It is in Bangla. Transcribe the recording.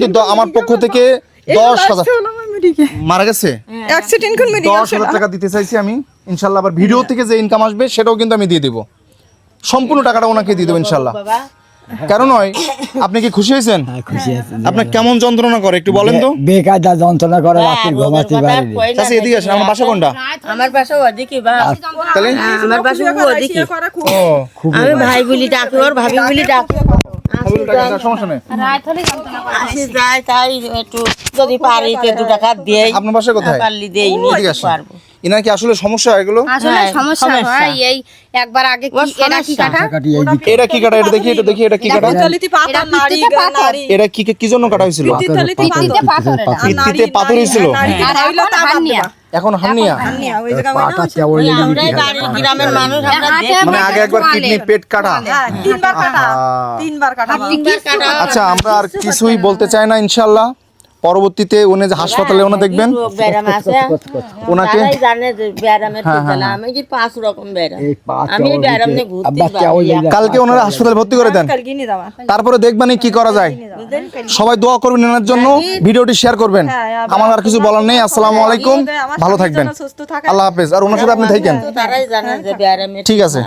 কিন্তু আমার পক্ষ থেকে 10,000 মারা গেছে, 10,000 টাকা দিতে চাইছি আমি ইনশাল্লাহ। আবার ভিডিও থেকে যে ইনকাম আসবে সেটাও কিন্তু আমি দিয়ে দেবো, সম্পূর্ণ টাকাটা ওনাকে দিয়ে দেবো ইনশাল্লাহ। কেন নয়, আপনি কি খুশি হয়েছেন? খুশি আছি। আপনার কেমন যন্ত্রণা করে একটু বলেন তো। বেকায়দা যন্ত্রণা করে, রাতে ঘুমাতে পারি না। আচ্ছা এদিকে আসেন, আমার বাসা কোনটা? আমার বাসা ওদিকে বা তাহলে আমার বাসা ওদিকে। ও আমি ভাই বলি ডাকি, ওর ভাবি বলি ডাকি। সমস্যা নেই। আসি যায় তাই একটু যদি পারি 2 টাকা দেই। আপনার বাসা কোথায়? পারলি দেই নি এদিকে আসেন। পারবো। ইনার কি আসলে সমস্যা এগুলো? আসলে সমস্যা হয় এই একবার আগে এটা কি কাটা কাটি এইদিকে এটা কি কাটা? এটা দেখি, এটা দেখি, এটা কি কাটা? এটা কি কি জন্য কাটা হয়েছিল? পিত্তিতে পাথর এটা ভিত্তিতে পাথর হয়েছিল, এখন হার্নিয়া। পাটা কেবল আমরাই বাড়ির গ্রামের মানুষ, আমরা দেখি। মানে আগে একবার কিডনি পেট কাটা। তিনবার কাটা আচ্ছা আমরা আর কিছুই বলতে চাই না ইনশাআল্লাহ। পরবর্তীতে উনি যে হাসপাতালে উনি দেখবেন রোগ ব্যারাম আছে ওনাকে। তারাই জানে যে ব্যারামের তো জ্বালা। আমি কি 5 রকম ব্যারাম, এই পা আমি ব্যারাম নিয়ে ঘুরতে আব্বা পারি। কেবল কালকে ওনারা হাসপাতালে ভর্তি করে দেন, তারপরে দেখবেন কি করা যায়। সবাই দোয়া করবেন এনার জন্য, ভিডিওটি শেয়ার করবেন। আমার আর কিছু বলার নেই। আসসালামু আলাইকুম, ভালো থাকবেন, আল্লাহ হাফেজ। আর ওনার সাথে আপনি থাকেন, তারাই জানে যে ব্যারামের ঠিক আছে।